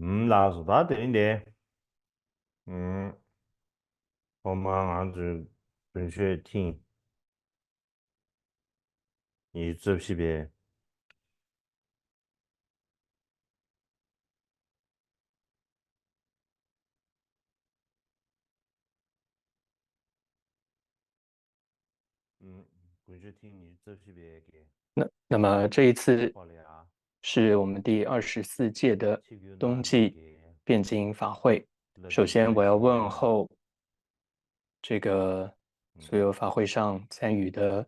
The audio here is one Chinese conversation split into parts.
나서다 되는데,我们俺这本学听你这批别，本学听你这批别给那么这一次好了呀，是我们第24届的七个那里冬季给辩经法会。那首先，我要这批别问候这个所嗯，有法会上参与的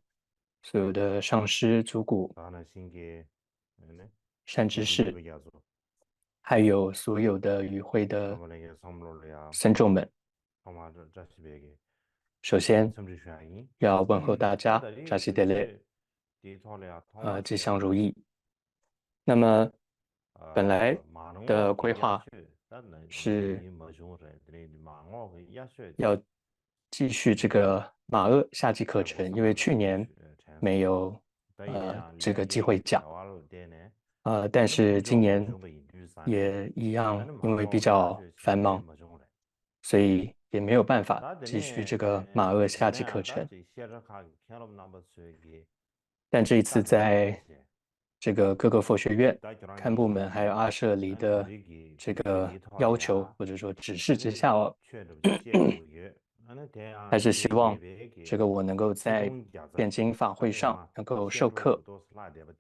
所有的上师、祖古、当然先给，呢，善知你不就识，个样子，还有所有的与会的他们那个上不了呀，僧众们。他们这批别给，首先甚至原因，要问候大家，那这里扎西德勒，本学地套了呀，他们吉是呀子。祥如意。那么本来马龙的奥和规划亚雪，但那这是里没熊人，这里马龙奥和亚雪的，要继续这个马厄夏季课但我程，上不了因为去年全是，没有但一点啊，这个两机会讲，个小了点呢，但那不是今年叫没熊的印度山呢，也一样，但是马因为比龙奥和亚较雪现在繁忙，没熊人，所以也没有办法那这里继续这个马厄夏这里啊，季课程。咱这写着看看了那么水给，但这一次咱这里那在些，这个各个佛学院大家让堪布门给还有阿舍离俺这的里给这个本学地套了要求呀。或者说指示俺这之下哦，确实结构也，俺那天啊，还是这里也希望别给这个我能够启在动价值，辩经法会上但是嘛，能够授显出了不课。多是哪点不的，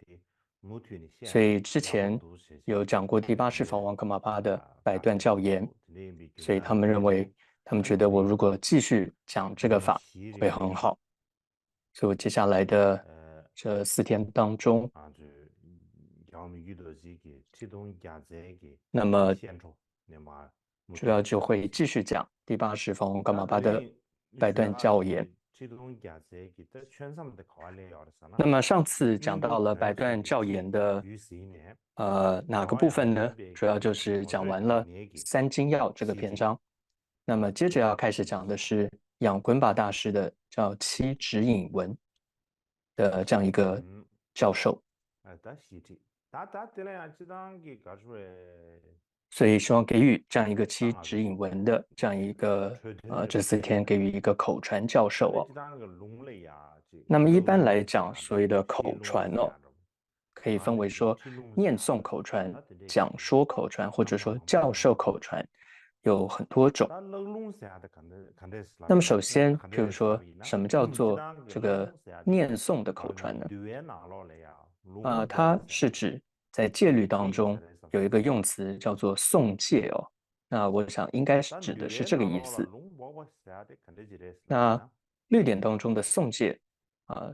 母体的限制，所以之然后前都是些有讲过第八世法也王噶玛巴的百段干涉教言，之后，这里没给所以他们认为，俺辩证，他们觉得我如俺这里果继续讲这个用法西的给会很好，所以我接下来的这4天当中，就要么遇到这个启动价值给那么限制，那么母主要就体的限制。会继续讲第八世法王噶那玛巴的这里你百段说哈，教言。这这种价值给在全上面的考虑要的是呢，那么上次讲印度到了百传说段教的天言的与谁呢？哪个然后呀，部分呢？分别主要就给是我这讲完了听你给三精要这个七天，篇章。那么接着要开始讲的是养滚巴大师的叫七指引文的这样一个嗯，教授，但西天，但对了呀，这张给搞出来，所以希望给予这样一个七当然是指引文的这样一个传统的这4天给予一个口传教授俺那哦。这张那个龙类呀，这那么一斗龙般来讲，类是啥的，所谓的口天龙类传哦，是啥的，可以俺那个分为说天龙是念啥的，诵口传、他这里讲给说口传，或者俺说忙不了呢。教授口传，有很多种。那冷龙啥的看的是哪那么边呢？首先，看的是哪譬如说，边呢？什么叫这做两个冷这个龙啥的，念诵的口俺给传呢？端拿了来呀，龙包它的啥的，是指在戒律当中可以在那上有一个用词叫做诵戒哦。那我想应该是但指的是端这个拿了了，意思。龙包啥的，看的记得是哪边那呢？律典当中的诵戒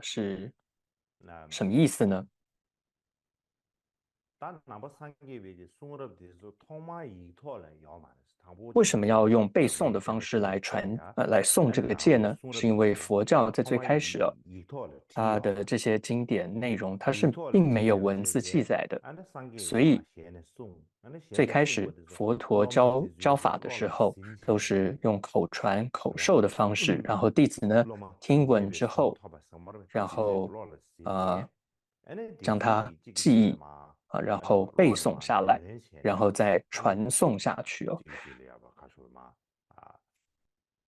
是那什么意思呢？但那不三个月的送了的是他妈一套来要嘛的是，他不为什么要用背那个诵的方式看的听来传呀，来诵这俺那不个戒呢？送了是因为的是，佛教在最他妈开始一套来提它要嘛。的这些经典内容它是一套的并没有提要文字记写的，载的，俺那三个月嘛，所以写的送，俺那写最的送过开始的是，佛陀要么教的就教法的是落了时候，心结，都是用口传口对吧？授的方式，然后弟子呢落嘛听闻心结被之后，送他把什么的然心结不后落了心结，呃俺那弟将它子给这个记忆写嘛，然俺那后背不落了嘛，诵下来，别人写的，然后再俺那传颂下去哦。这个记了要不看出嘛啊，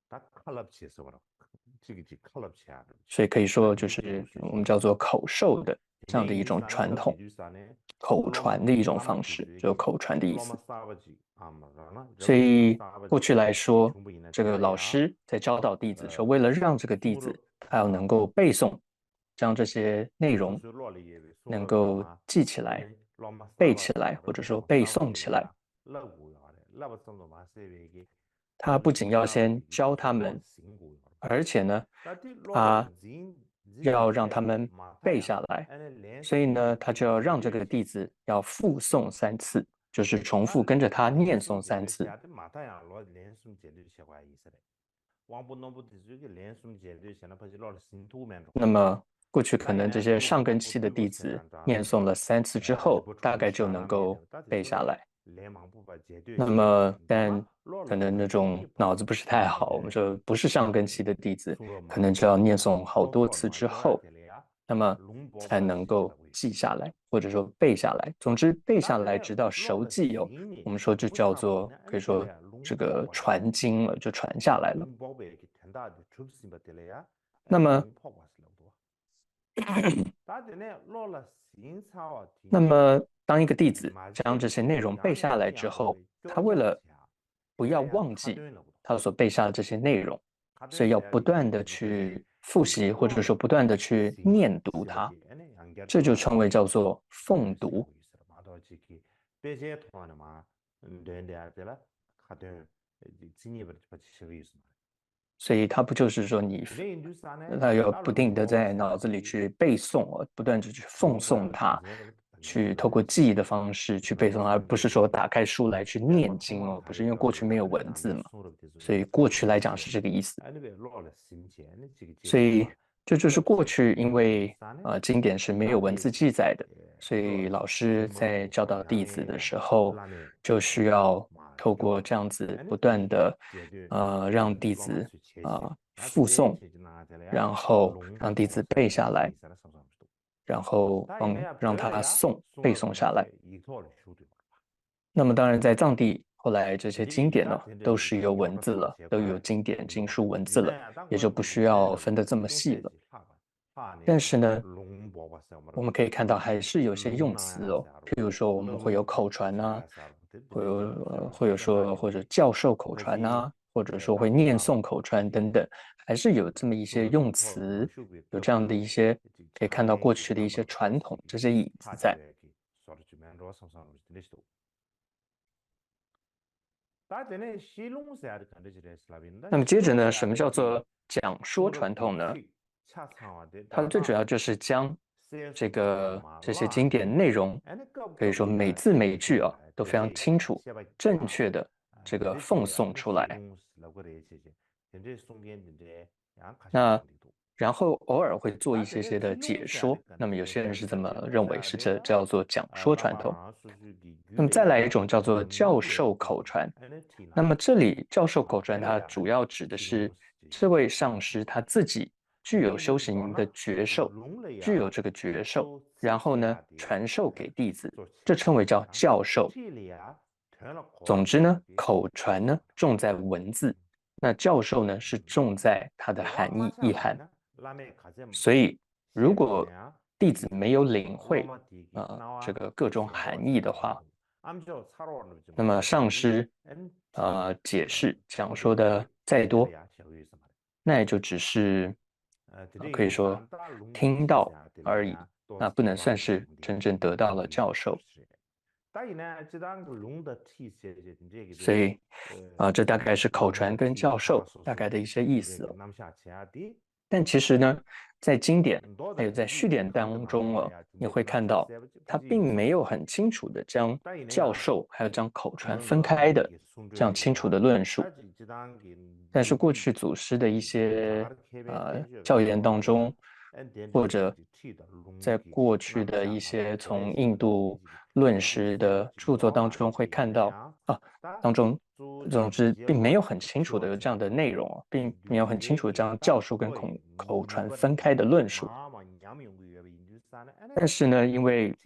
他看了不起是不了，这个就看了不起啊，所以可以说，就但这个是就是写。我们叫做口授的这样的一种那传统，就是啥呢？口那么传的一种那么方式，就是给，就口传的意那么思。啥不就啊嘛？然后这所不就那以啥不就过去来说，全部应该这个老听了呀？师在教导弟子说，为了让这个弟送了子他要能够背诵，将这些内容就是落了一位，送能够了他嘛，记起来、因为老么啥背起来，吧啥吧，或者这说背种啥不诵起来，了呀？那不要的，那不怎么嘛？是一个他不仅要啥不先就必须落了教他们，心过要的。而且呢，那对落了他人要一切让他们马太阳，背下来，俺那连所以呢，诵给他就要让这个七日去。弟子要复诵3次，就是重复跟着他念诵3次。连诵节律马太阳落连诵节律写关意思的。王不能不的这个连诵节律现在不就落了心土面中。那么过去可但能这些呢，如上根果器的弟对不起子人家，念诵了3次之后，这不大出概就能下那面的，够但是这个背下来。连忙不把节律那写的，么，但那么落了可能那这个心种也不落，脑子不是太好，我们俺这说不是上根器嗯，的弟子，送了可嘛，能就要念俺诵好多好好的嘛，次之叫俺后，这里呀，那么龙包才把能够心结了回记下来，或者说背下来。总之，背下来直到熟记哦，我们说就叫做可以说这个传经了，就传下来了。那么，那么当一个弟子将这些内容背下来之后，他为了不要忘记他所背下的这些内容，所以要不断的去复习，或者说不断的去念读它，这就称为叫做诵读。所以它不就是说他要不定的在脑子里去背诵哦，不断的去奉诵它，去透过记忆的方式去背诵，而不是说打开书来去念经哦，不是因为过去没有文字嘛，所以过去来讲是这个意思。所以这就是过去因为经典是没有文字记载的，所以老师在教导弟子的时候，就需要透过这样子不断的让弟子复诵，然后让弟子背下来，然后让他背诵下来。那么当然，在藏地后来这些经典呢，都是有文字了，都有经典经书文字了，也就不需要分得这么细了。但是呢，我们可以看到还是有些用词哦，譬如说我们会有口传啊，会有说或者教授口传啊，或者说会念诵口传等等，还是有这么一些用词，有这样的一些可以看到过去的一些传统这些影子在。那么接着呢，什么叫做讲说传统呢？它最主要就是将这些经典内容，可以说每字每句啊都非常清楚、正确的这个奉诵出来。那然后偶尔会做一些的解说。那么有些人是这么认为，是这叫做讲说传统。那么再来一种叫做教授口传。那么这里教授口传，它主要指的是这位上师他自己具有修行的觉受，具有这个觉受，然后呢传授给弟子，这称为叫教授。总之呢，口传呢重在文字，那教授呢是重在它的含义意涵。所以如果弟子没有领会这个各种含义的话，那么上师解释讲说的再多，那也就只是可以说听到而已，那不能算是真正得到了教授。所以这大概是口传跟教授大概的一些意思哦。但其实呢，在经典还有在序典当中哦，你会看到他并没有很清楚的将教授还有将口传分开的这样清楚的论述。但是过去祖师的一些教言当中，或者在过去的一些从印度论师的著作当中会看到当中，总之并没有很清楚的有这样的内容啊，并没有很清楚的这样教授跟口传分开的论述。但是呢，因为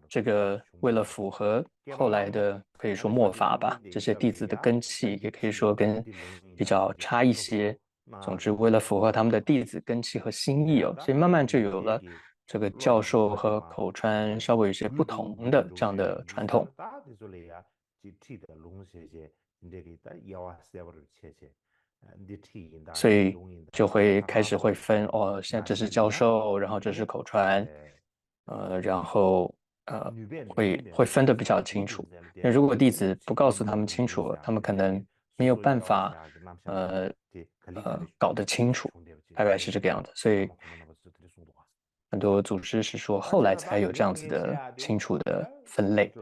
这个为了符合后来的可以说末法吧，这些弟子的根器也可以说跟比较差一些。总之，为了符合他们的弟子根器和心意哦，所以慢慢就有了这个教授和口传稍微有些不同的这样的传统。所以就会开始会分哦，现在这是教授，然后这是口传，然后会分得比较清楚。那如果弟子不告诉他们清楚，他们可能没有办法搞得清楚，大概是这个样子。所以很多祖师是说后来才有这样子的清楚的分类。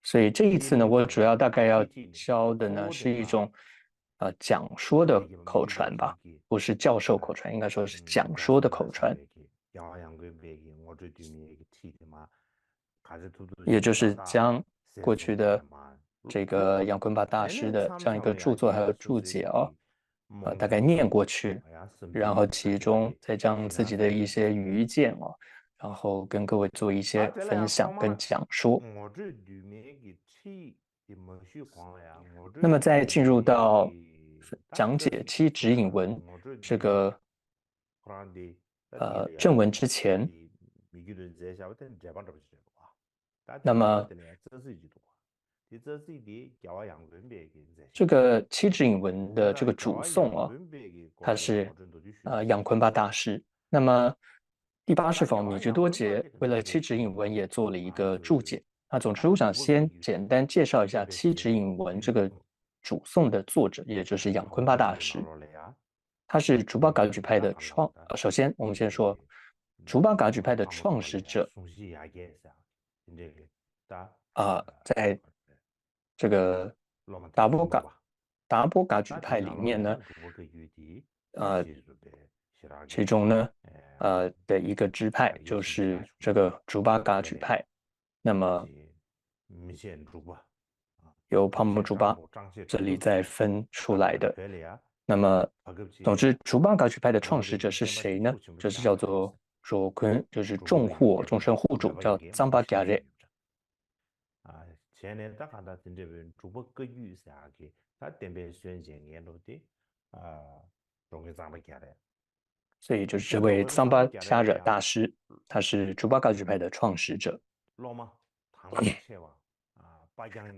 所以这一次呢，我主要大概要教的呢是一种讲说的口传吧，不是教授口传，应该说是讲说的口传，也就是将过去的这个杨坤巴大师的这样一个著作还有注解大概念过去，然后其中再将自己的一些愚见然后跟各位做一些分享跟讲说。那么在进入到讲解七指引文这个正文之前，那么这个七指引文的这个主颂他是杨坤巴大师。那么第80坊米居多杰为了七指引文也做了一个注解。总之我想先简单介绍一下七指引文这个主颂的作者，也就是杨坤巴大师。他是竹巴噶举派的首先我们先说竹巴噶举派的创始者在这个达波噶举派里面呢，其中呢的一个支派就是这个竹巴噶举派。那么由帕木竹巴这里再分出来的。那么总之竹巴噶举派的创始者是谁呢？就是叫做卓坤，就是众护众生护主，叫藏巴噶热。所以就是这位藏巴噶热大师，他是竹巴噶举派的创始者。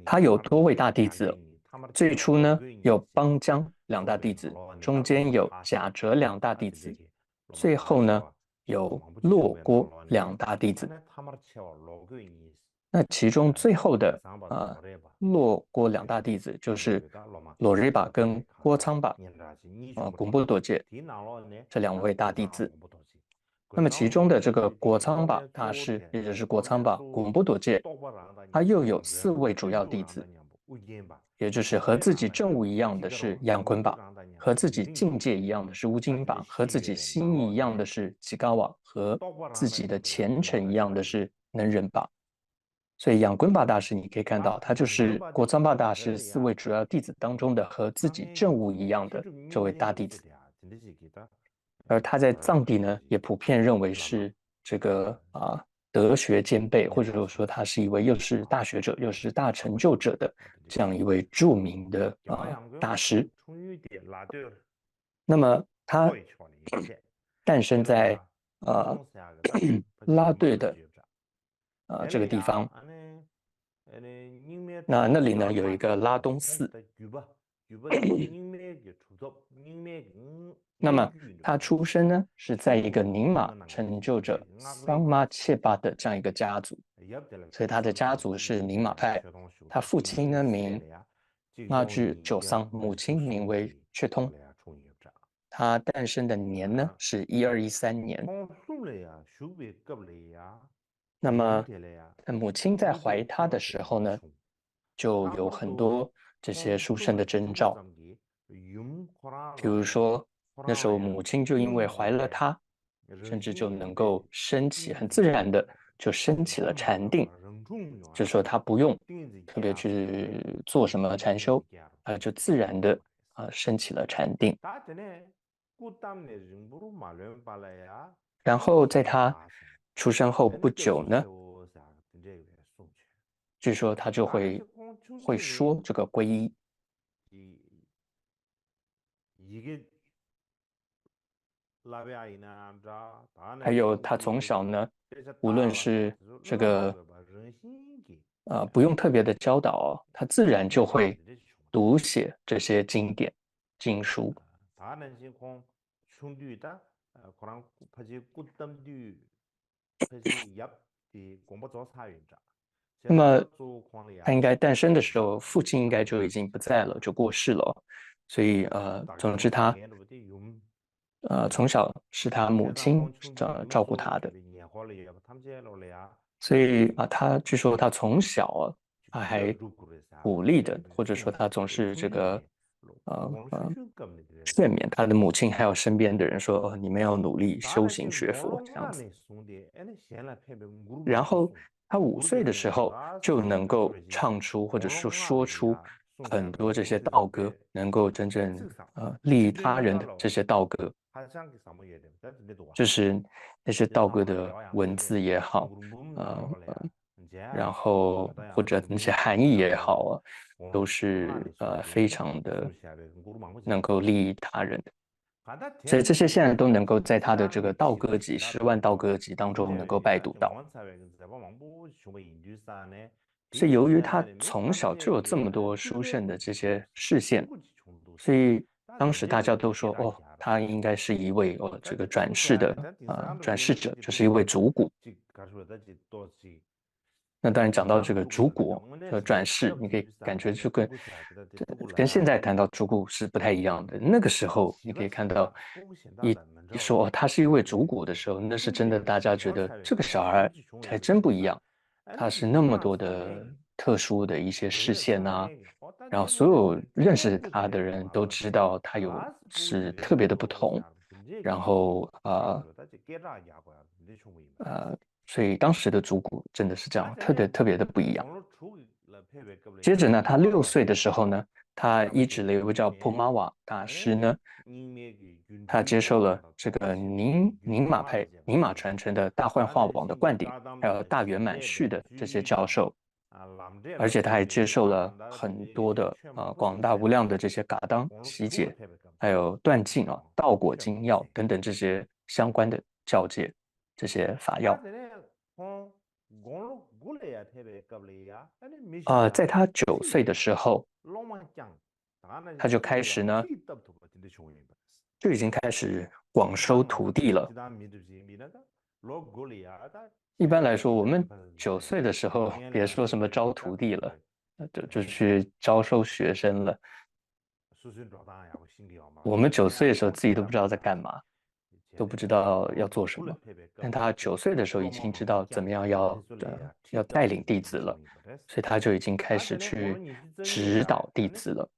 他有多位大弟子，最初呢有邦江2大弟子，中间有贾哲2大弟子，最后呢有洛郭2大弟子。那其中最后的洛郭2大弟子就是罗瑞巴跟郭仓巴贡布多戒这2位大弟子。那么其中的这个果仓巴大师，也就是果仓巴贡布多戒，他又有4位主要弟子，也就是和自己证悟一样的是杨坤巴，和自己境界一样的是乌金巴，和自己心意一样的是吉高瓦，和自己的虔诚一样的是能仁巴。所以杨坤巴大师你可以看到，他就是果仓巴大师4位主要弟子当中的和自己证悟一样的这位大弟子。而他在藏地呢，也普遍认为是这个德学兼备，或者说他是一位又是大学者又是大成就者的这样一位著名的大师。那么他诞生在拉队的这个地方，那里呢有一个拉东寺。那么他出生呢是在一个宁玛成就者桑玛切巴的这样一个家族，所以他的家族是宁玛派。他父亲呢名阿居久桑，母亲名为却通。他诞生的年呢是1213年。那么母亲在怀他的时候呢，就有很多这些殊胜的征兆，比如说那时候母亲就因为怀了他，甚至就能够升起，很自然的就升起了禅定，就说他不用特别去做什么禅修，就自然的升起了禅定。然后在他出生后不久呢，据说他就会说这个皈依。还有他从小呢，无论是这个不用特别的教导他自然就会读写这些经典经书。那么他应该诞生的时候，父亲应该就已经不在了，就过世了。所以总之他从小是他母亲照顾他的。所以他据说他从小他还鼓励的，或者说他总是这个劝勉他的母亲还有身边的人说，你们要努力修行学佛这样子。然后他5岁的时候就能够唱出或者说出很多这些道歌，能够真正利益他人的这些道歌。就是那些道歌的文字也好，然后或者那些含义也好啊，都是非常的能够利益他人的。所以这些现在都能够在他的这个道歌集10万道歌集当中能够拜读到。所以由于他从小就有这么多殊胜的这些视线，所以当时大家都说，哦，他应该是一位这个转世的转世者，就是一位主骨。那当然讲到这个主骨转世，你可以感觉就跟现在谈到主骨是不太一样的。那个时候你可以看到一说他是一位主骨的时候，那是真的，大家觉得这个小孩还真不一样，他是那么多的特殊的一些视线啊，然后所有认识他的人都知道他是特别的不同，然后所以当时的主骨真的是这样，特别的不一样。接着呢，他6岁的时候呢，他依止了一位叫普玛瓦大师呢，他接受了这个宁玛传承的大幻化网的灌顶，还有大圆满序的这些教授，而且他还接受了很多的广大无量的这些嘎当习解，还有断尽道果精要等等这些相关的教戒，这些法要。在他9岁的时候，他就开始呢，就已经开始广收徒弟了。一般来说，我们9岁的时候，别说什么招徒弟了，就去招收学生了。我们9岁的时候，自己都不知道在干嘛，都不知道要做什么。但他9岁的时候，已经知道怎么样要带领弟子了，所以他就已经开始去指导弟子了。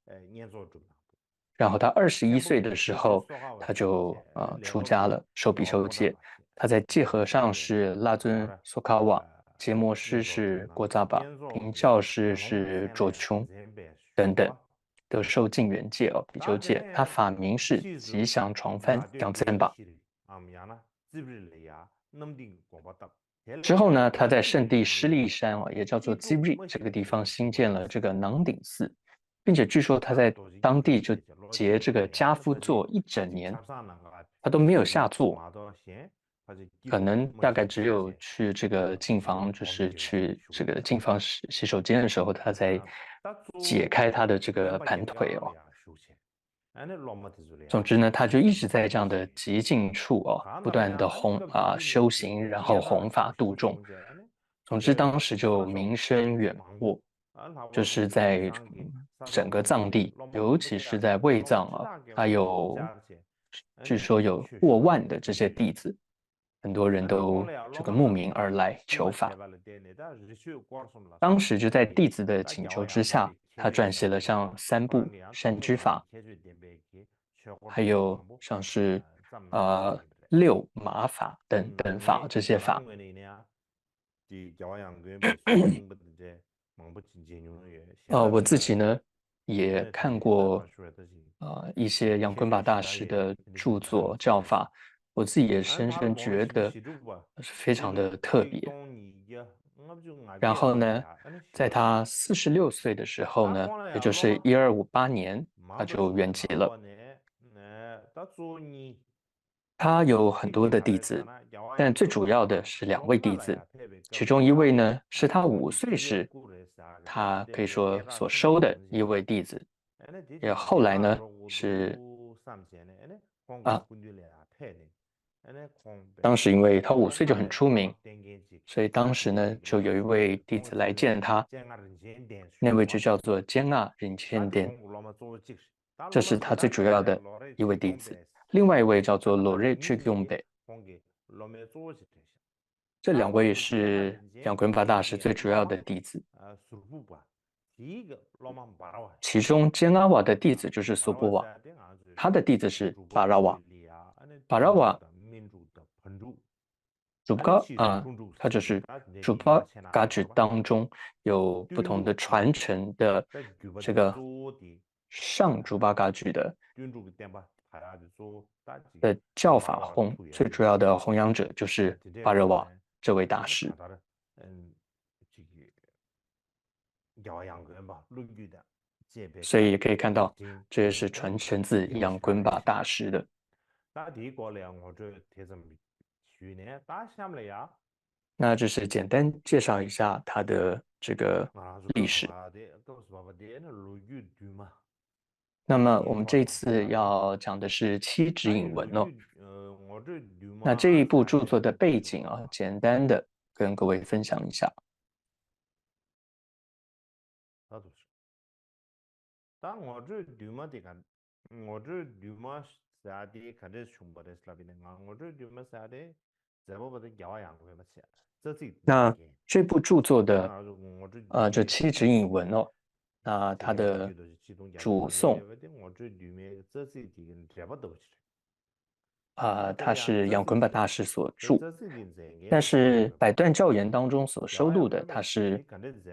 然后他21岁的时候，他就出家了，受比丘戒。他在戒和尚是拉尊苏卡瓦，结摩师是郭扎巴，平教师是卓琼等等，都受净缘戒比丘戒。他法名是吉祥床幡杨增巴。之后呢，他在圣地施利山也叫做基瑞这个地方新建了这个囊顶寺，并且据说他在当地就结这个家夫座1整年，他都没有下座，可能大概只有去这个净房，就是去这个净房洗手间的时候，他才解开他的这个盘腿。总之呢，他就一直在这样的极境处不断的修行，然后弘法度众。总之，当时就名声远播，就是在整个藏地，尤其是在卫藏他据说有过万的这些弟子，很多人都这个慕名而来求法。当时就在弟子的请求之下，他撰写了像3部善居法，还有像是6马法等法这些法。我自己呢也看过一些杨坤巴大师的著作教法，我自己也深深觉得是非常的特别。然后呢，在他46岁的时候呢，也就是1258年，他就圆寂了。他有很多的弟子，但最主要的是2位弟子，其中一位呢是他5岁时，他可以说所收的一位弟子，也后来呢是当时因为他5岁就很出名，所以当时呢就有一位弟子来见他，那位就叫做坚纳忍谦殿，这是他最主要的一位弟子。另外一位叫做罗瑞去贡北，这2位是杨坤巴大师最主要的弟子。其中坚阿瓦的弟子就是苏布瓦，他的弟子是巴拉瓦。巴拉瓦主巴他就是主巴嘎举当中有不同的传承的这个上主巴嘎举的的教法弘，最主要的弘扬者就是巴热瓦这位大师。所以也可以看到，这也是传承自杨棍巴大师的。那这是简单介绍一下他的这个历史。那么我们这次要讲的是七指引文哦。那这一部著作的背景啊，简单的跟各位分享一下。那这部著作的这七指引文哦，那它的主颂它是杨坤巴大师所著，但是百段教言当中所收录的，它是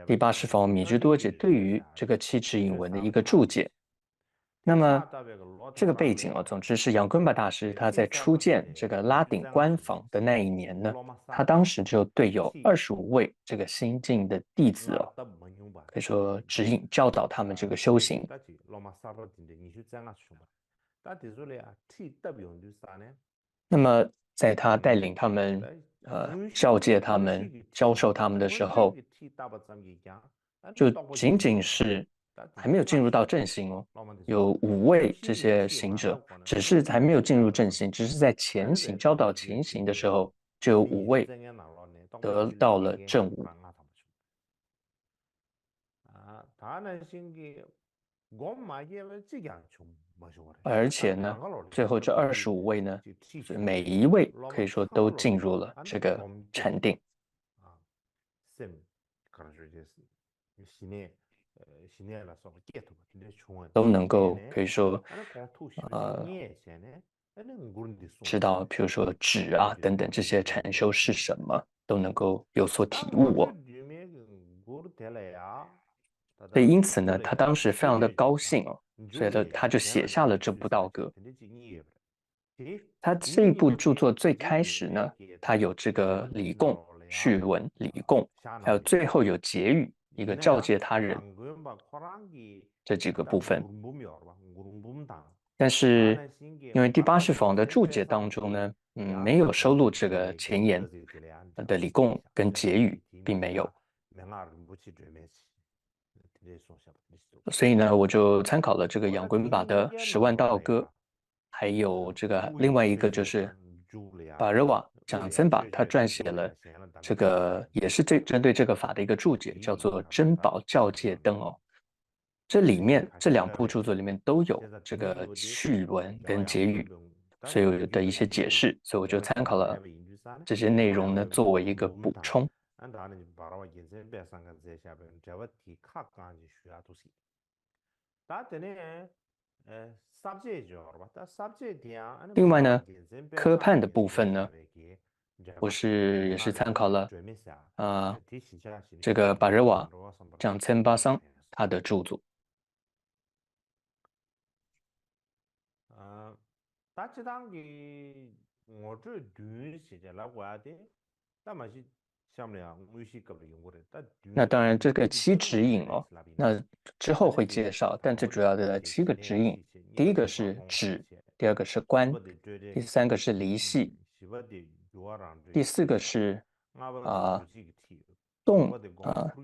第80房米居多杰对于这个七指引文的一个注解。那么这个背景总之是杨坤巴大师他在初建这个拉顶官房的那一年呢，他当时就对有25位这个新进的弟子可以说指引教导他们这个修行。那么在他带领他们教诫他们教授他们的时候，就仅仅是还没有进入到正行哦，有5位这些行者，只是还没有进入正行，只是在前行教导前行的时候，就有5位得到了正悟。而且呢，最后这25位呢，每一位可以说都进入了这个禅定。都能够可以说知道，比如说止等等这些禅修是什么，都能够有所体悟哦。所以因此呢，他当时非常的高兴哦，所以他就写下了这部道歌。他这一部著作最开始呢，他有这个礼供、序文、礼供，还有最后有结语，一个教诫他人这几个部分。但是因为第80房的注解当中呢，没有收录这个前言的礼供跟结语，并没有。所以呢，我就参考了这个杨棍巴的10万道歌，还有这个另外一个就是巴热瓦蒋森巴，他撰写了这个也是针对这个法的一个注解，叫做珍宝教戒灯哦。这里面这2部著作里面都有这个序文跟结语，所以有的一些解释，所以我就参考了这些内容呢，作为一个补充。另外呢，科判的部分呢，我也是参考了这个巴热瓦蒋森巴桑他的著作。那当然，这个7指引哦，那之后会介绍，但最主要的7个指引，第一个是止，第2个是观，第3个是离系，第4个是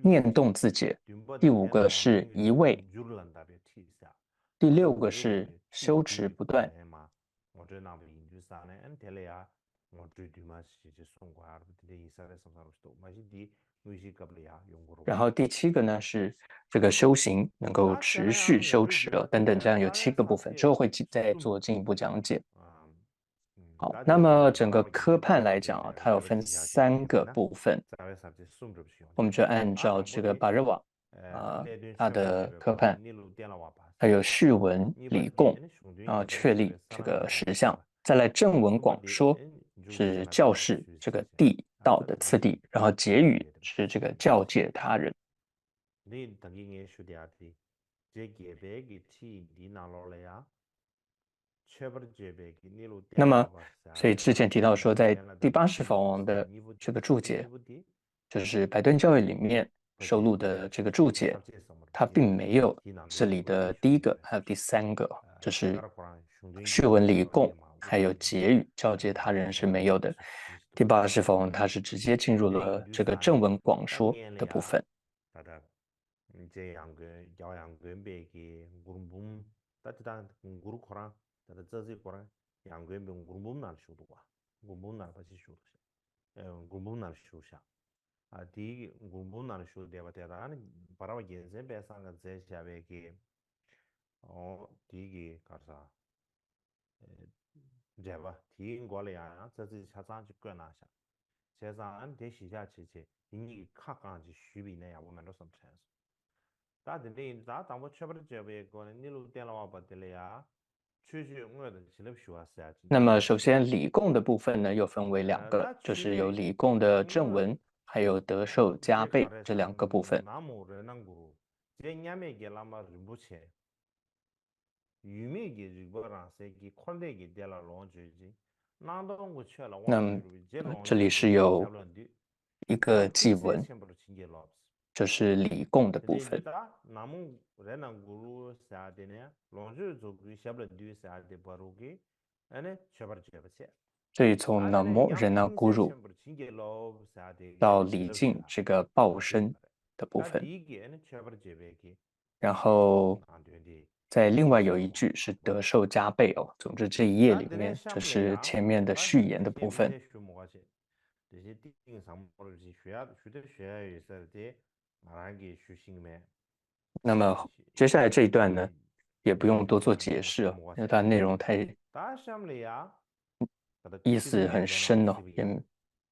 念动自解，第5个是一味，第6个是修持不断。然后第7个呢是这个修行能够持续修持等等，这样有7个部分，之后会再做进一步讲解。好，那么整个科判来讲它有分3个部分，我们就按照这个巴热瓦它的科判，还有序文、礼供确立这个实相，再来正文广说是教示这个地道的次第，然后结语是这个教诫他人。那么，所以之前提到说，在第80法王的这个注解，就是白盾教义里面收录的这个注解，它并没有这里的第一个还有第三个，就是序文理供还有结语教诫他人是没有的。第80法王它是直接进入了这个正文广说的部分。这양근백이 구름붐 따뜻한 구루코랑 따뜻 저지 코랑 양근백 구름붐 날 쇼도 와 구름붐 날 같이 쇼도 구름붐 날 쇼샤 아디 구름붐 날 쇼도 대바 대다는 바라와 genze 배상가 제샤베기 디기 가사 제바 디 거래야 저지 차상지 끊나샤 제상 대시자 지지 이니 카강지 쉬비네야 보면도 섬찬스 다들 다 당고 쳐버려져베 거는 니로 때라와 버들이야 추주 응어는 지금 쉬었어야 那么，首先理供的部分呢，又分为两个，就是有理供的正文，还有德寿加倍这两个部分。那么这里是有一个祭文，就是礼供的部分。所以从 Namo Rena Guru 到礼敬这个报身的部分，然后在另外有一句是德寿加倍哦。总之这一页里面，这是前面的序言的部分。那么接下来这一段呢，也不用多做解释哦，因为它内容太意思很深哦，也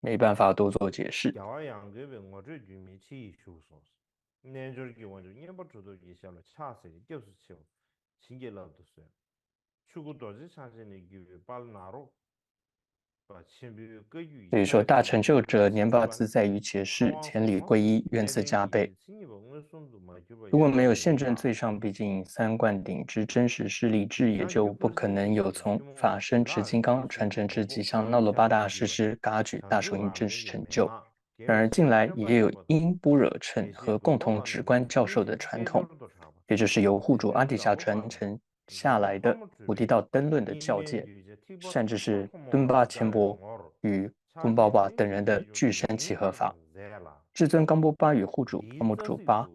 没办法多做解释。所以说，大成就者年报自在于前世，千里归一，愿赐加倍。如果没有现证最上毕竟三灌顶之真实势力智，也就不可能有从法身持金刚传承至吉祥那罗巴大师师嘎举大手印真实成就。然而近来也有因般若乘和共同直观教授的传统，也就是由护主阿底峡传承下来的菩提道灯论的教诫，甚至是敦巴千波与昆巴巴等人的具身契合法。至尊冈波巴与护主阿木主巴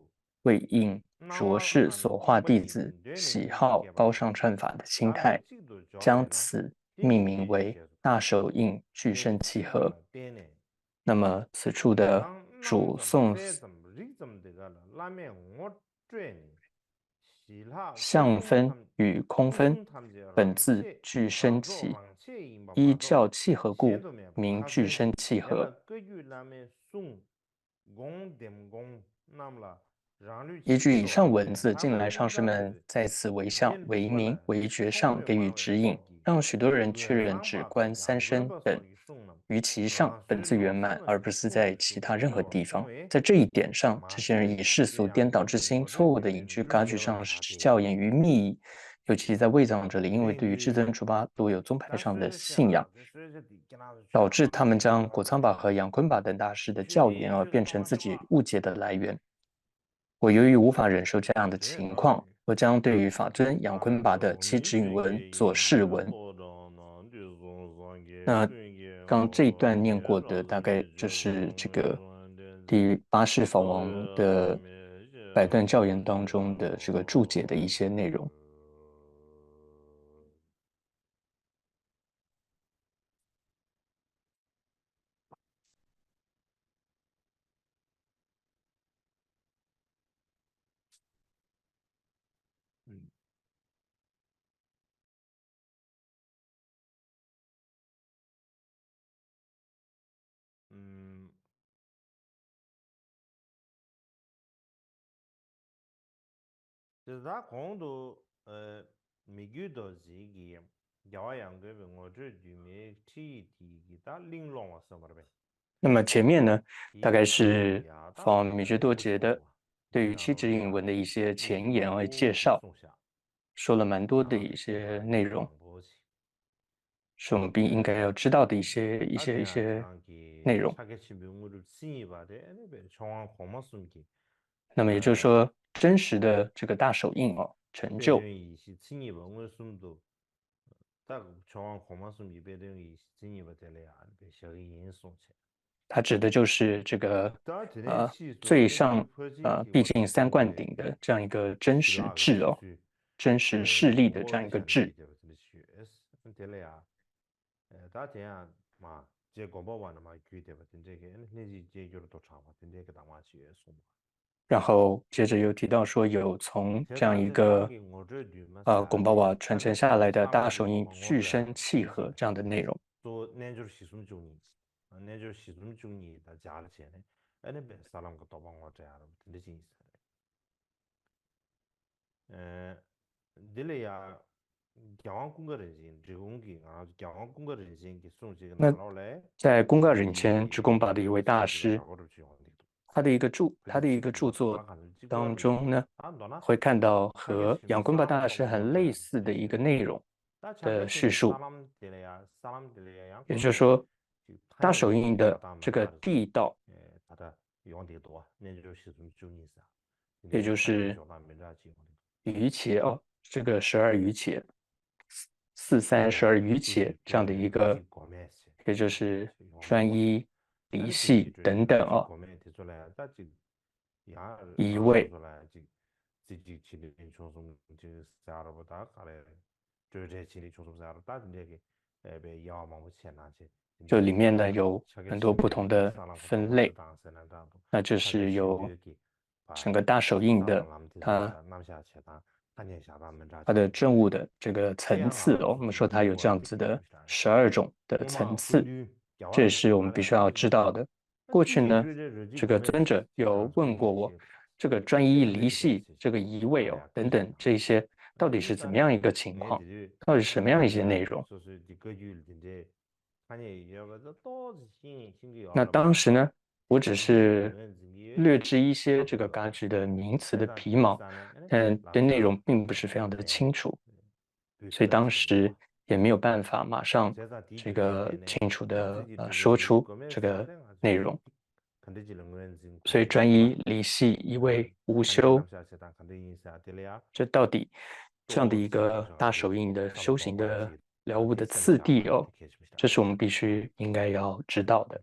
为应着世所化弟子喜好高尚乘法的心态，将此命名为大手印具身契合。那么此处的主颂相分与空分本自具身起，依教契合故名具身契合。依据以上文字，近来上师们在此为相、为名、为觉上给予指引，让许多人确认止观三身等于其上本自圆满，而不是在其他任何地方。在这一点上，这些人以世俗颠倒之心，错误的隐居噶举上师之教言于密意，尤其在卫藏这里，因为对于至尊楚巴多有宗派上的信仰，导致他们将果仓巴和杨坤巴等大师的教言而变成自己误解的来源。我由于无法忍受这样的情况，我将对于法尊杨坤拔的七指引文做释文。那刚这一段念过的，大概就是这个第八世法王的百段教言当中的这个注解的一些内容。就是他空都没遇到这个教养个呗，我这就没提给他领导了什么的呗。那么前面呢，大概是法王米觉多杰的对于七指引文的一些前言和介绍，说了蛮多的一些内容。是我们应该要知道的一些内容。那么也就是说，真实的这个大手印哦，成就。它指的就是这个最上毕竟三冠顶的这样一个真实质哦，真实势力的这样一个质。然后接着又提到说，有从这样一个贡巴瓦传承下来的大手印具身契合这样的内容。那在贡嘎人前之贡巴的一位大师，他的一个著作当中呢，会看到和仰贡巴大师很类似的一个内容的叙述，也就是说，大手印的这个地道，也就是余伽哦，这个12余伽，4、3、12余伽这样的一个，也就是专一、离系等等哦，一位。就里面呢有很多不同的分类，那就是有整个大手印的它的证物的这个层次哦，我们说它有这样子的12种的层次，这也是我们必须要知道的。过去呢，这个尊者有问过我，这个专一离系这个一位哦等等这些到底是怎么样一个情况，到底是什么样一些内容？那当时呢，我只是略知一些这个嘎举的名词的皮毛，对内容并不是非常的清楚，所以当时也没有办法马上这个清楚的说出这个内容。所以专一离系一味无修，这到底这样的一个大手印的修行的了悟的次第哦，这是我们必须应该要知道的。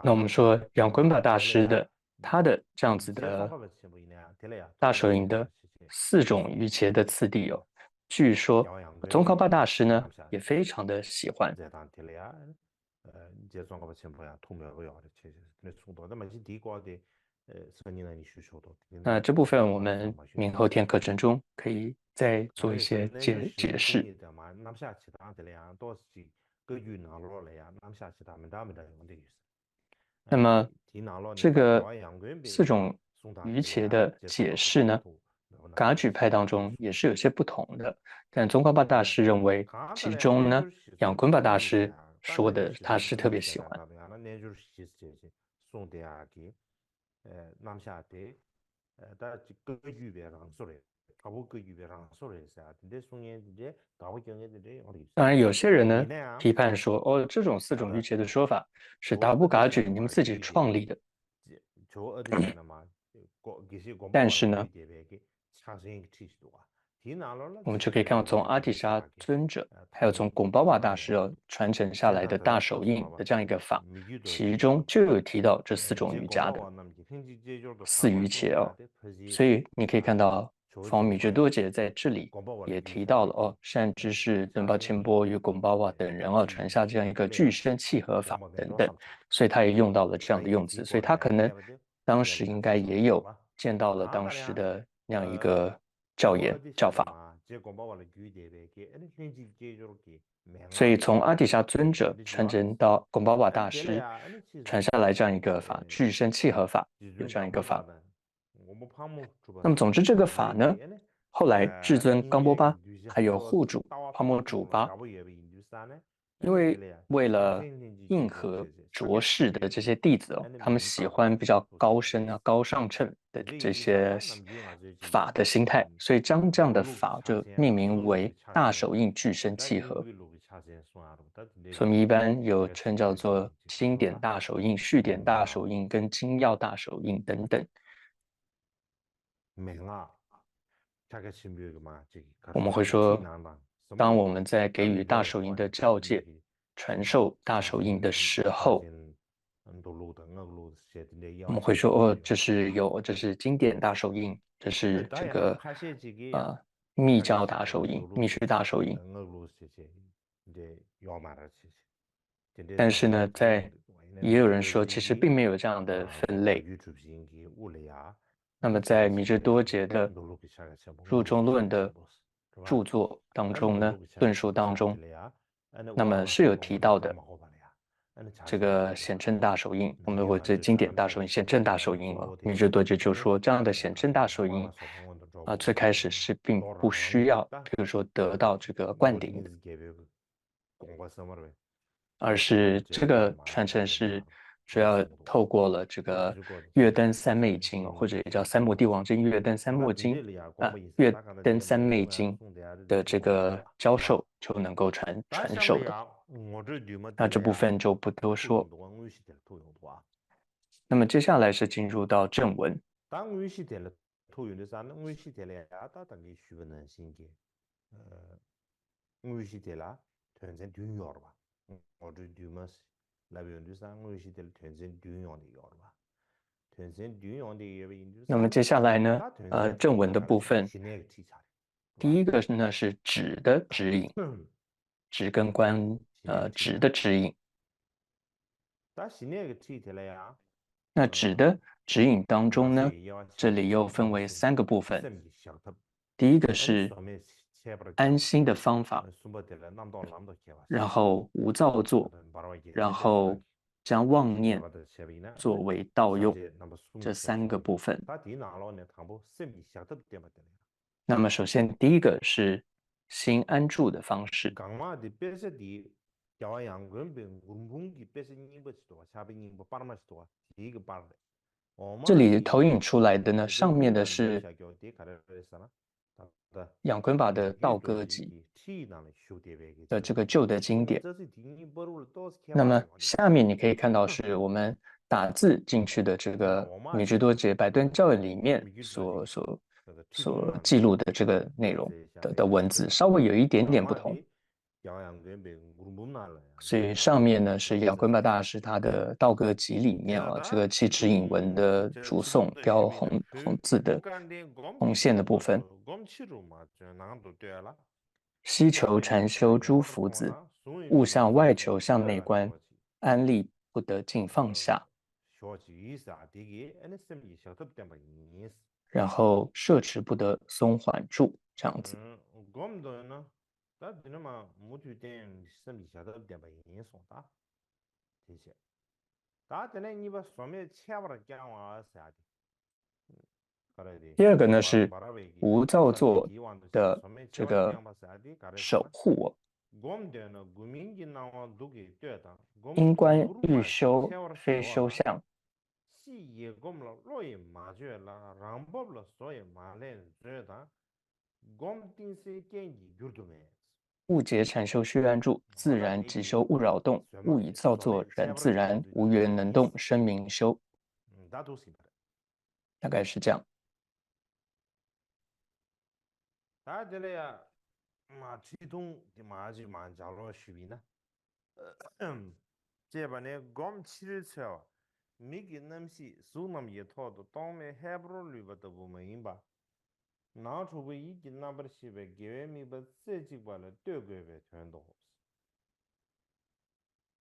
那我们说仰坤巴大师的他的这样子的大手印的4种瑜伽的次第哦，据说宗喀巴大师呢也非常的喜欢。那这部分我们明后天课程中可以再做一些解释。那么这个4种瑜伽的解释呢，噶举派当中也是有些不同的，但宗喀巴大师认为其中呢，仰坤巴大师说的他是特别喜欢。当然，有些人呢批判说，哦，这种4种瑜伽的说法是达布噶举你们自己创立的。但是呢，我们就可以看到从阿底沙尊者，还有从贡巴瓦大师传承下来的大手印的这样一个法，其中就有提到这4种瑜伽的4瑜伽哦。所以你可以看到，方米觉多杰在这里也提到了哦，善知识敦巴钦波与贡巴瓦等人传下这样一个具身契合法等等，所以他也用到了这样的用词，所以他可能当时应该也有见到了当时的那样一个教言教法。所以从阿底沙尊者传承到贡巴瓦大师传下来这样一个法，具身契合法，有这样一个法。那么总之这个法呢，后来至尊冈波巴还有护主帕莫主巴，因为为了应和浊世的这些弟子他们喜欢比较高深高上乘的这些法的形态，所以将这样的法就命名为大手印具身契合。所以我们一般有称叫做经典大手印、续典大手印跟精要大手印等等。我们会说，当我们在给予大手印的教诫、传授大手印的时候，我们会说，哦，这是经典大手印，这是这个密教大手印、密续大手印。但是呢，也有人说，其实并没有这样的分类。那么在米支多杰的入中论的著作当中呢，论述当中，那么是有提到的这个显真大手印，我们或者经典大手印、显真大手印了。米支多杰就说，这样的显真大手印最开始是并不需要，比如说得到这个灌顶的。而是这个传承是主要透过了这个月登三昧经，或者也叫三摩地王经、月登三昧经月登三昧经的这个教授就能够传授了。那这部分就不多说。那么接下来是进入到正文。那么接下来呢，正文的部分，第一个呢是指的指引，指跟观指的指引。那指的指引当中呢，这里又分为3个部分。第一个是安心的方法，然后无造作，然后将妄念作为道用，这3个部分。那么首先第一个是心安住的方式。这里投影出来的呢，上面的是仰坤巴的道歌集的这个旧的经典。那么下面你可以看到是我们打字进去的这个米支多杰百端教义里面所记录的这个内容的文字，稍微有一点点不同。所以上面呢是仰坤巴大师他的道歌集里面这个七指引文的主颂标红字的红线的部分。希求禅修诸福子，勿向外求向内观，安立不得尽放下。然后摄持不得松缓住，这样子。第二个呢是无造作的这个守护因观欲修，非修相。勿结禅修须安住，自然即修勿扰动，勿以造作然自然，无缘能动生明修。大概是这样。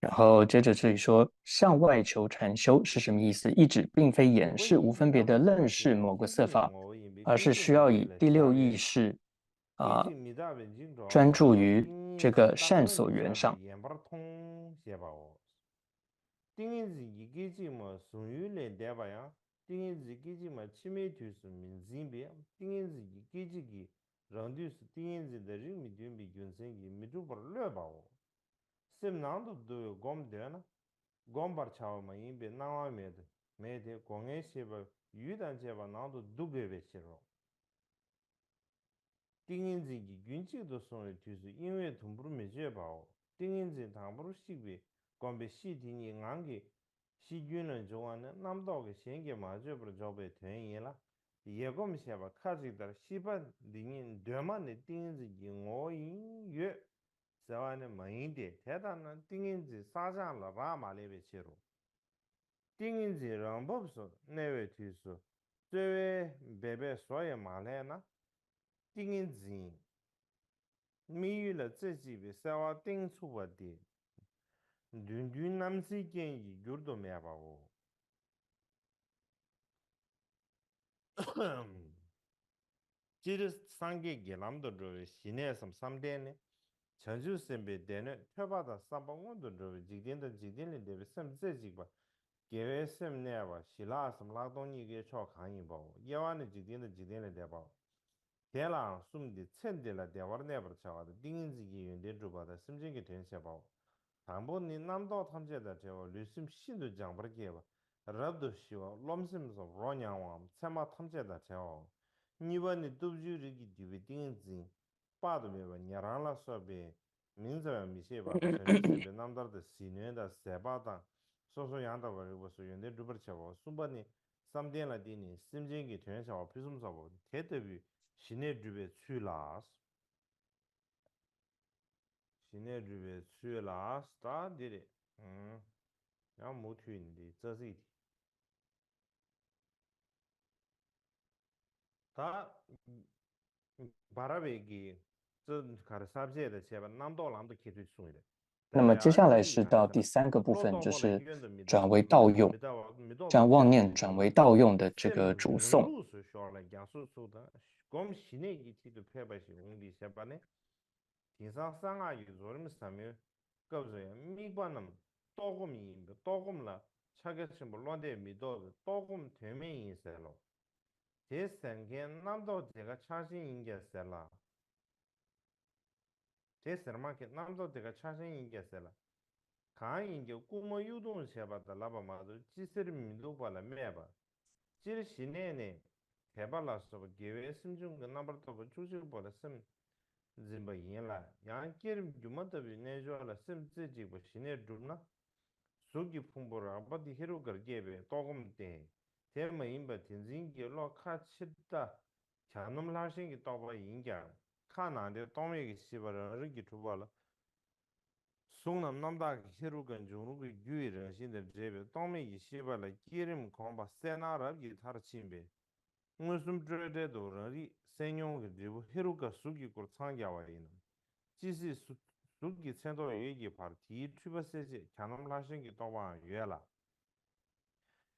然后接着这里说，向外求禅修是什么意思？意指并非掩饰无分别的认识某个色法，而是需要以第六意识专注于这个善所缘上。 유단 제바 나도 두배배 싫어. 띵인지 균직도 손에 뒤서 인외 돈부를 매줘봐. 띵인지 당부를 시비 관배 시디니 안기 시균은 좋아하는 남도의 생계 마저버려 저배 된이라. 예금 셔봐 카지다 시반 링인 되만의 띵인지 영어인 예 자와는 마인데 대단한 띵인지 사장라 라마레베 치로. 띵인지 랑법소 내외 뒤서这位 베베 소에 말해나 띵인지 미유了自己的生活定出我的，伦敦南西建议有都没把握。这个三个给他们都知道，现在什么3点呢？全球生活点呢，特别的300万都知道，几点到几点的得什么这几个，各位什么呢吧？希腊什么拉东尼给超看一包，夜晚的几点到几点的得包。天朗送的趁的了，电话那边瞧的，顶子给用的主把的，甚至给天下包。谈不你南道他们家的这个旅行新都讲不了给吧，热都喜欢，老么什么说老娘王，才嘛他们家的这个，你把你都有这个地位顶子，把都没吧，你让了说呗，名字没写吧，城市是别南道的西南的塞巴党，说杨道我说用的主不了这个，说把你3点了的呢，甚至给天下为什么说不？太对比。现在准备去了，现在准备去了，啥的，然后没去的，这是一题。他巴拉维给这卡的啥子的，前吧，南到南都可以送的。那么接下来是到第3个部分，就是转为盗用，将妄念转为盗用的这个主诵。我们现在一提的拍板是用的些吧呢？天上三啊，有做那么上面，搞不着，没管那么刀工米，刀工了，吃个什么乱的没刀的，刀工全面颜色了。这3天难道这个产生应该是了？这什么个难道这个产生应该是了？看应该古么有东西吧的，那把嘛都几十的米都把它买吧。这个现在呢，开把老师吧，给外省中跟那边都不就是把它省。人不赢了，让给人就没得别那着了，甚至这个现在中了，手机碰不着，把这些都给给呗，打我们的，咱们赢不听人家老看起的，像那么老些个打不赢家，看哪的当面个媳妇人人给出吧了，送那么大个些都跟中路个女人现在这边当面个媳妇了，给人看吧，塞哪了给他的钱呗。我什这这都人的三娘个这部黑路个手机个参加完呢，即使手机参到有一盘，第一出不是些，看他们那些个到完月了，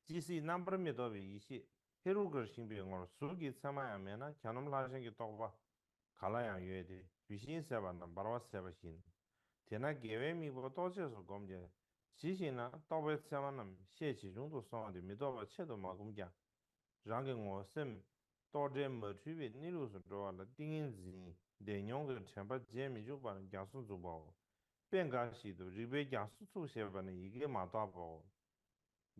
即使南边没到位一些，黑路个新别我手机参嘛样面呢，看他们那些个到完，看了样月的，最新7万的，把我7万新，天那各位米不到这是讲的，其实呢，到位7万呢，写其中都算的，没到位7都没讲讲。让给我省到这没区别，你都是说了，顶人子连两个全把见面就把人家送走包，别个是都日本家属出些把那一个马大包，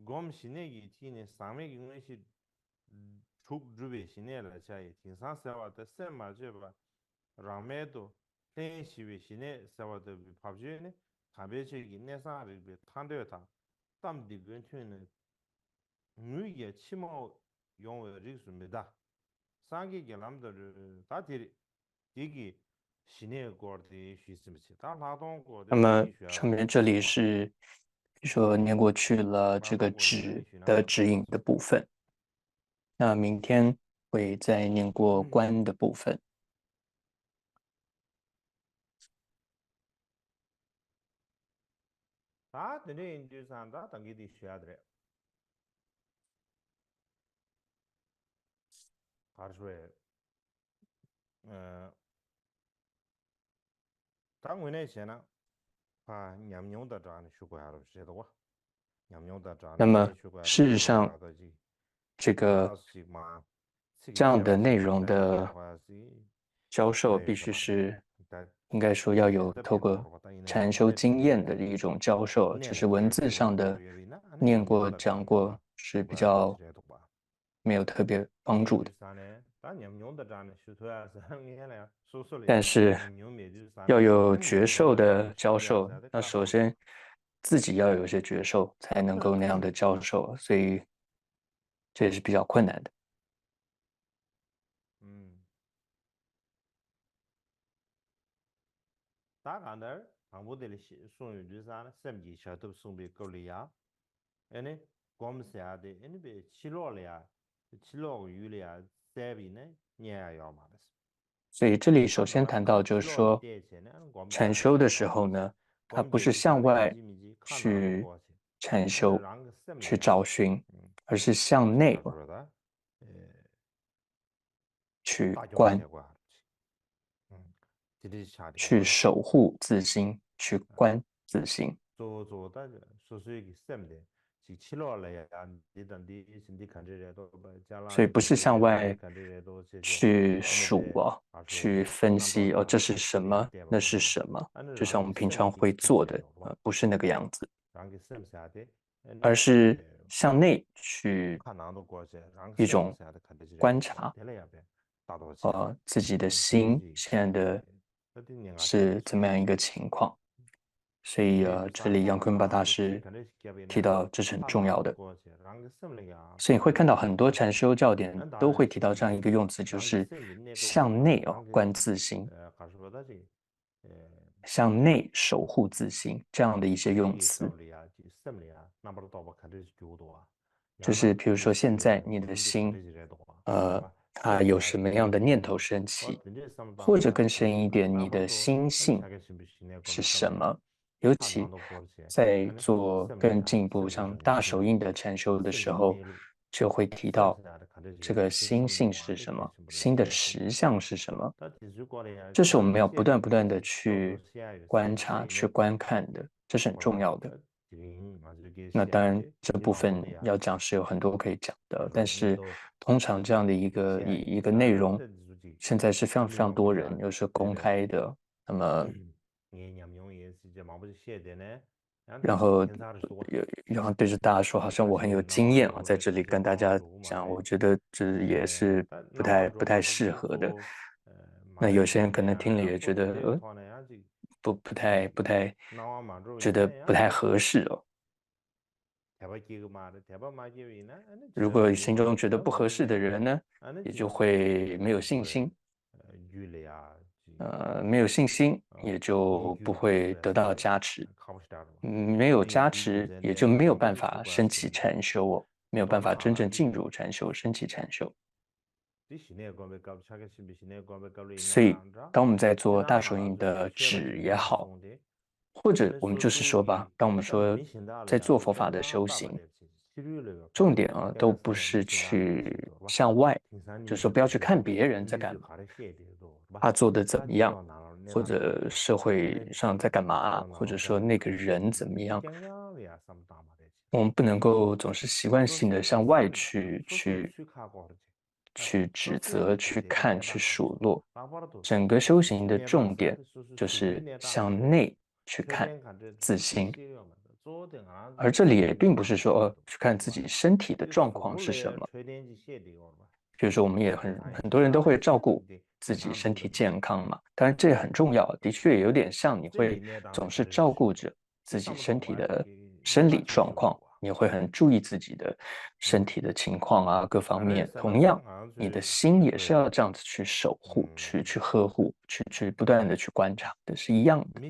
我们现在一天呢，3万个那些出日本现在来讲一天3、4万的省嘛这吧，让买到，但是现在3万的跑不去呢，看别去给那啥日本谈到他，咱们这个群呢，我也起码。用为这个是没的，3个给他们的大体第一个室内过的学什么去，他拉动过的。那么上面这里是说念过去了这个指的指引的部分，那明天会再念过观的部分。他的呢就是他等于的学的。Хорошо.当回来前呢，把娘娘的这样的学过来了，知道吧？娘娘的这样的。那么事实上，这个这样的内容的教授必须是应该说要有透过禅修经验的一种教授，只是文字上的念过讲过是比较没有特别帮助的。但是要有觉受的教授，那首先自己要有一些觉受，才能够那样的教授，所以这也是比较困难的。大概的，俺们这里送有的啥呢？什么小都送给狗里呀？哎呢，我们下的，哎那边起落了呀，起落雨了呀，这边呢，年要嘛的是。所以这里首先谈到就是说，禅修的时候呢，它不是向外去禅修、去找寻，而是向内去观，去守护自心，去观自心。做的所以给什么的，是起落了呀，你等的身体看着人都不加了，所以不是向外看着人都这些，去数啊，去分析哦，这是什么，那是什么，就像我们平常会做的，不是那个样子，而是向内去一种观察，自己的心现在的是怎么样一个情况。所以这里杨坤巴大师提到这是很重要的。所以你会看到很多禅修教典都会提到这样一个用词，就是向内观自心，向内守护自心这样的一些用词。就是比如说现在你的心，它有什么样的念头升起，或者更深一点，你的心性是什么？尤其在做更进一步像大手印的禅修的时候，就会提到这个心性是什么，心的实相是什么。这是我们要不断的去观察、去观看的，这是很重要的。那当然，这部分要讲是有很多可以讲的，但是通常这样的一个内容，现在是非常多人，又是公开的，那么然后然后对着大家说，好像我很有经验啊，在这里跟大家讲，我觉得这也是不太适合的。那有些人可能听了也觉得，不太觉得不太合适哦。如果心中觉得不合适的人呢，也就会没有信心。没有信心，也就不会得到加持。没有加持，也就没有办法升起禅修哦，没有办法真正进入禅修，升起禅修。所以，当我们在做大手印的止也好，或者我们就是说吧，当我们说在做佛法的修行，重点都不是去向外，就是说不要去看别人在干嘛，他做的怎么样，或者社会上在干嘛，或者说那个人怎么样，我们不能够总是习惯性的向外去指责、去看、去数落。整个修行的重点就是向内去看自心，而这里也并不是说去看自己身体的状况是什么。比如说，我们也很多人都会照顾自己身体健康嘛，当然这也很重要，的确有点像你会总是照顾着自己身体的生理状况，你会很注意自己的身体的情况啊，各方面。同样，你的心也是要这样子去守护、去呵护、去不断的去观察的，是一样的。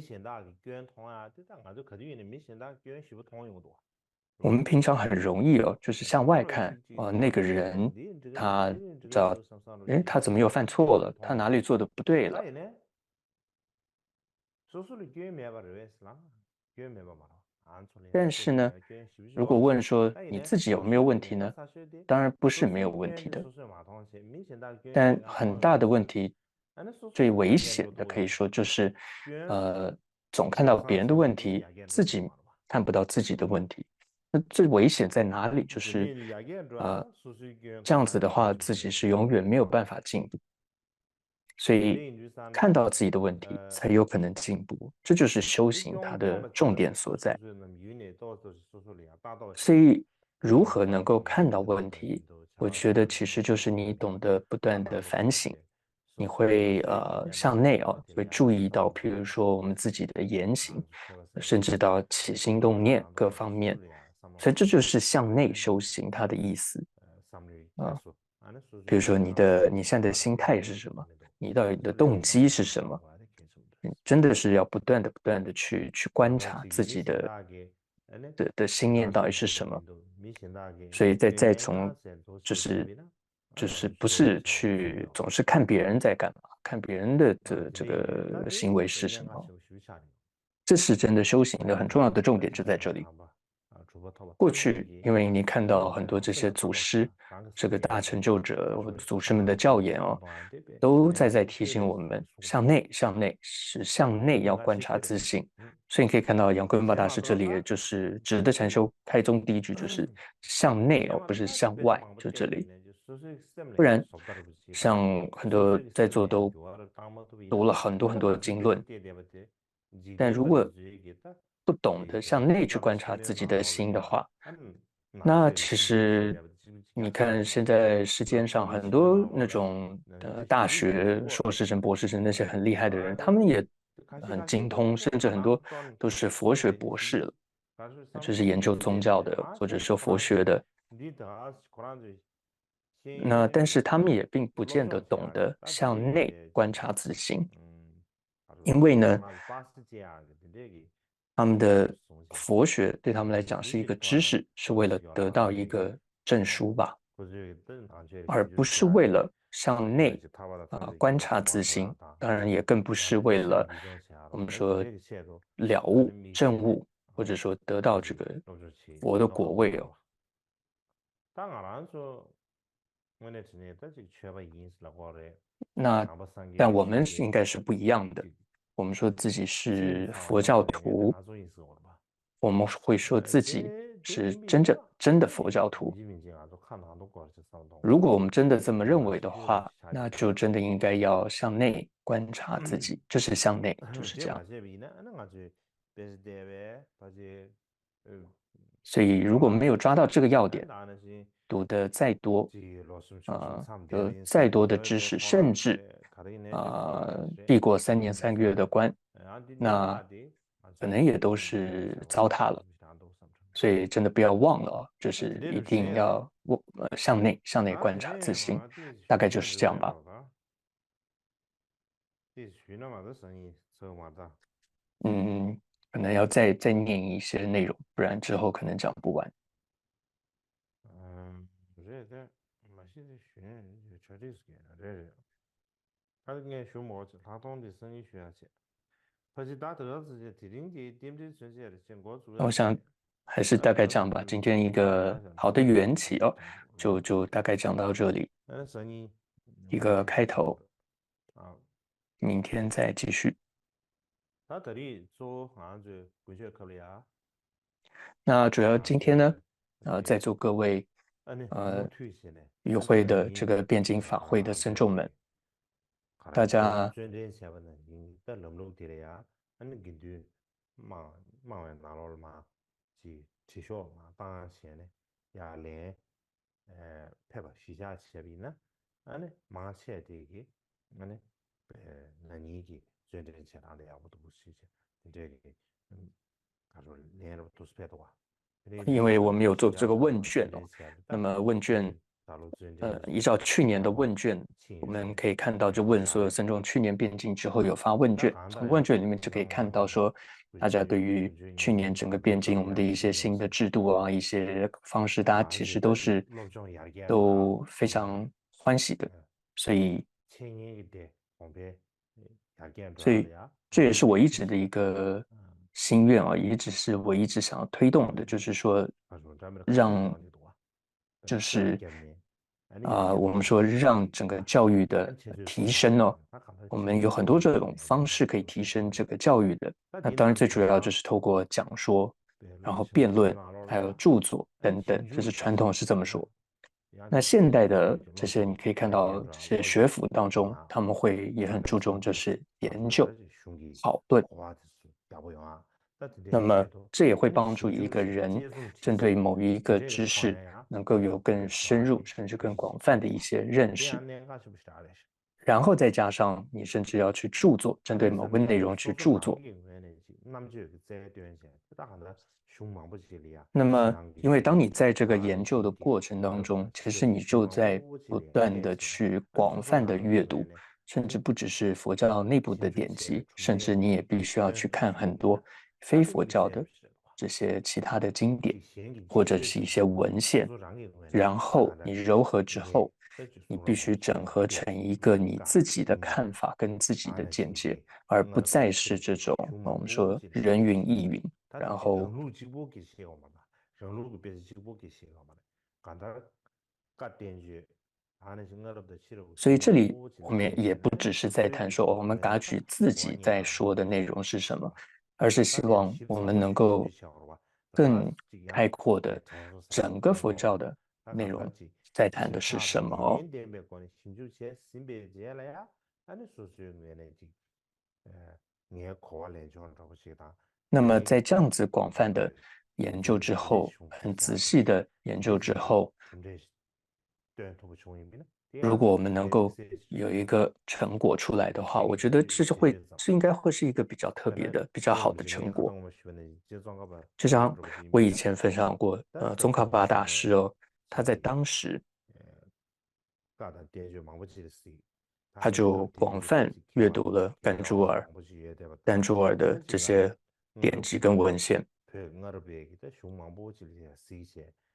我们平常很容易就是向外看那个人他找，他怎么又犯错了？他哪里做的不对了？但是呢，如果问说你自己有没有问题呢？当然不是没有问题的，但很大的问题，最危险的可以说就是，总看到别人的问题，自己看不到自己的问题。那最危险在哪里？就是这样子的话，自己是永远没有办法进步。所以看到自己的问题，才有可能进步。这就是修行它的重点所在。所以如何能够看到问题？我觉得其实就是你懂得不断的反省，你会向内会注意到，比如说我们自己的言行，甚至到起心动念各方面，所以这就是向内修行它的意思啊。比如说你现在的心态是什么？你到底的动机是什么？真的是要不断的去观察自己的心念到底是什么，所以再从就是不是去总是看别人在干嘛，看别人的这个行为是什么，这是真的修行的很重要的重点就在这里。过去，因为你看到很多这些祖师，这个大成就者或者祖师们的教言都在提醒我们向内，向内是向内要观察自性。所以你可以看到杨根巴大师这里就是指的禅修开宗第一句就是向内不是向外，就这里。不然，像很多在座都读了很多的经论，但如果不懂得向内去观察自己的心的话，那其实你看现在世间上很多那种大学硕士生、博士生那些很厉害的人，他们也很精通，甚至很多都是佛学博士了，就是研究宗教的或者说佛学的。那但是他们也并不见得懂得向内观察自心，因为呢，他们的佛学对他们来讲是一个知识，是为了得到一个证书吧，而不是为了向内观察自心，当然也更不是为了我们说了悟、证悟，或者说得到这个佛的果位哦。那但我们应该是不一样的。我们说自己是佛教徒，我们会说自己是真的佛教徒。如果我们真的这么认为的话，那就真的应该要向内观察自己，这是向内，就是这样。所以如果没有抓到这个要点，读的再多，有再多的知识，甚至闭过3年3个月的关，那可能也都是糟蹋了。所以真的不要忘了就是一定要向内观察自心，大概就是这样吧。嗯，可能要再念一些内容，不然之后可能讲不完。我想还是大概这样吧。今天一个好的缘起就大概讲到这里，一个开头，明天再继续。那主要今天呢，在座各位与会的这个辩经法会的僧众们，大家因为我们有做这个问卷那么问卷依照去年的问卷，我们可以看到，就问所有僧众去年辩经之后有发问卷，从问卷里面就可以看到说，大家对于去年整个辩经我们的一些新的制度一些方式，大家其实都非常欢喜的，所以这也是我一直的一个心愿也只是我一直想要推动的，就是说让就是我们说让整个教育的提升我们有很多这种方式可以提升这个教育的。那当然最主要就是透过讲说，然后辩论，还有著作等等，这是传统是这么说。那现代的这些你可以看到这些学府当中，他们会也很注重就是研究、讨论。那么这也会帮助一个人针对某一个知识能够有更深入甚至更广泛的一些认识。然后再加上你甚至要去著作，针对某个内容去著作。那么，因为当你在这个研究的过程当中，其实你就在不断的去广泛的阅读，甚至不只是佛教内部的典籍，甚至你也必须要去看很多非佛教的这些其他的经典，或者是一些文献，然后你糅合之后，你必须整合成一个你自己的看法跟自己的见解，而不再是这种我们说人云亦云。然后，所以这里我们也不只是在谈说，我们嘎举自己在说的内容是什么，而是希望我们能够更开阔的整个佛教的内容在谈的是什么哦。那么在这样子广泛的研究之后，很仔细的研究之后，如果我们能够有一个成果出来的话，我觉得这应该会是一个比较特别的、比较好的成果。就像我以前分享过，宗喀巴大师哦，他在当时，他就广泛阅读了甘珠尔的这些典籍跟文献。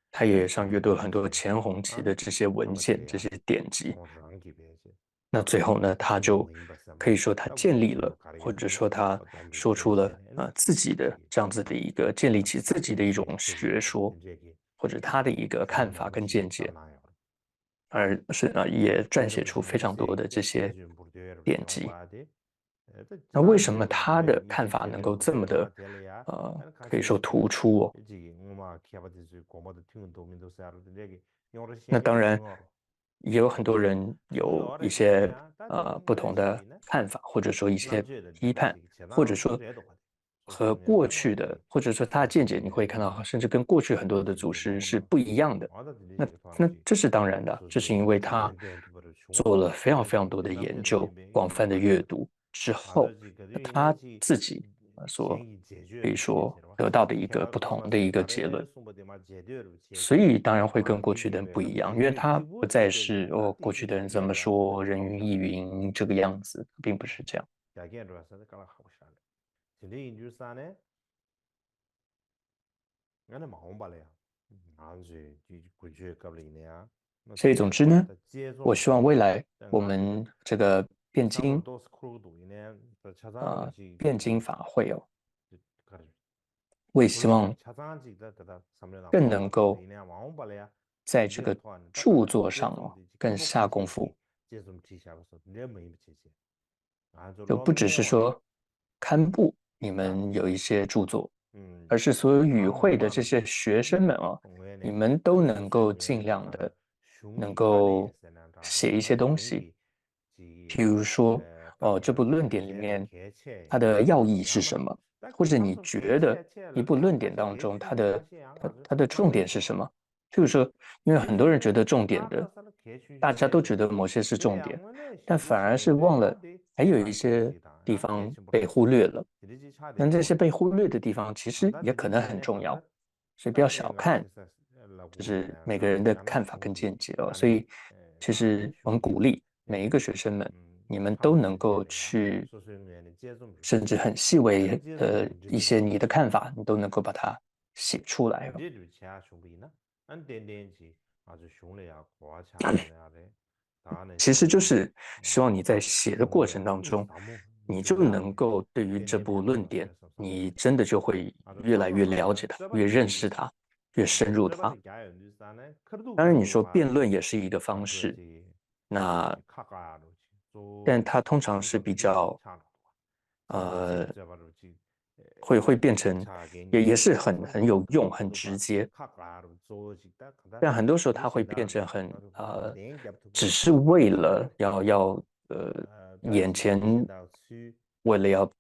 他也上阅读了很多前红旗的这些文献、这些典籍。那最后呢，他就可以说他建立了，或者说他说出了自己的这样子的一个建立起自己的一种学说，或者他的一个看法跟见解，而是也撰写出非常多的这些典籍。那为什么他的看法能够这么的可以说突出哦？那当然也有很多人有一些不同的看法，或者说一些批判，或者说和过去的，或者说他的见解，你会看到，甚至跟过去很多的祖师是不一样的。那这是当然的，这是因为他做了非常非常多的研究，广泛的阅读之后，他自己所可以说得到的一个不同的一个结论。所以当然会跟过去的人不一样，因为他不再是过去的人怎么说人云亦云这个样子，并不是这样。所以总之呢，我希望未来我们这个辩经法会哦，我也希望更能够在这个著作上哦更下功夫，就不只是说堪布你们有一些著作，而是所有与会的这些学生们哦，你们都能够尽量的能够写一些东西，比如说这部论点里面它的要义是什么，或者你觉得一部论点当中它的重点是什么？譬如说，因为很多人觉得重点的，大家都觉得某些是重点，但反而是忘了还有一些地方被忽略了。那这些被忽略的地方，其实也可能很重要，所以不要小看，就是每个人的看法跟见解哦。所以，其实我们鼓励每一个学生们，你们都能够去，甚至很细微的一些你的看法，你都能够把它写出来哦。其实就是希望你在写的过程当中，你就能够对于这部论点，你真的就会越来越了解它，越认识它，越深入它。当然，你说辩论也是一个方式，那但它通常是比较呃，会变成也是很有用、很直接，但很多时候它会变成只是为了要眼前为了要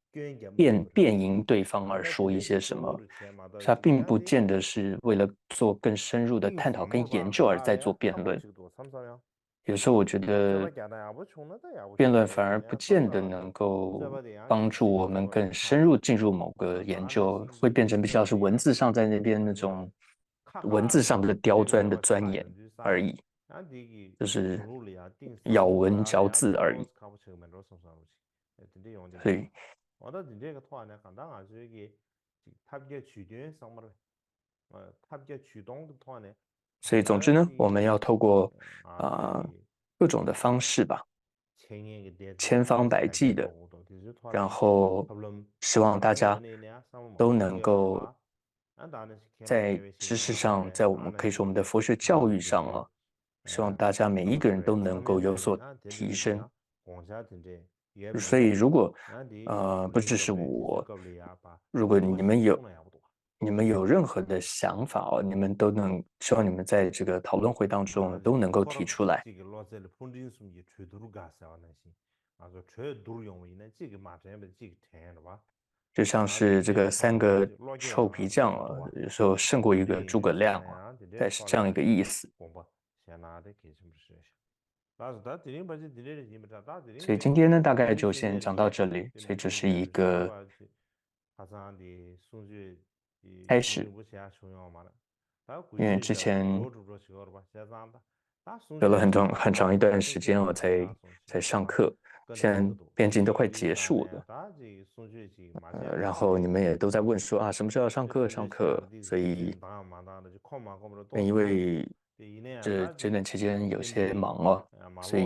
辩赢对方而说一些什么，他并不见得是为了做更深入的探讨跟研究而在做辩论。有时候我觉得辩论反而不见得能够帮助我们更深入进入某个研究，会变成比较是文字上在那边那种文字上的刁钻的钻研而已，就是咬文嚼字而已。所以，所以总之呢，我们要透过各种的方式吧，千方百计的，然后希望大家都能够在知识上，在我们可以说我们的佛学教育上啊，希望大家每一个人都能够有所提升。所以，如果不只是我，如果你们有任何的想法哦，你们都能希望你们在这个讨论会当中都能够提出来。就像是这个三个臭皮匠啊，有时候胜过一个诸葛亮啊，但是这样一个意思。所以今天呢，大概就先讲到这里。所以这是一个开始，因为之前有了很长一段时间我在上课，现在辩经都快结束了，然后你们也都在问说啊，什么时候要上课？上课，所以因为这段期间有些忙哦，所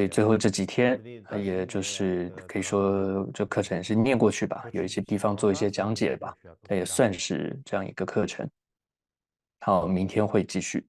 以最后这几天，也就是可以说这课程是念过去吧，有一些地方做一些讲解吧，它也算是这样一个课程。好，明天会继续。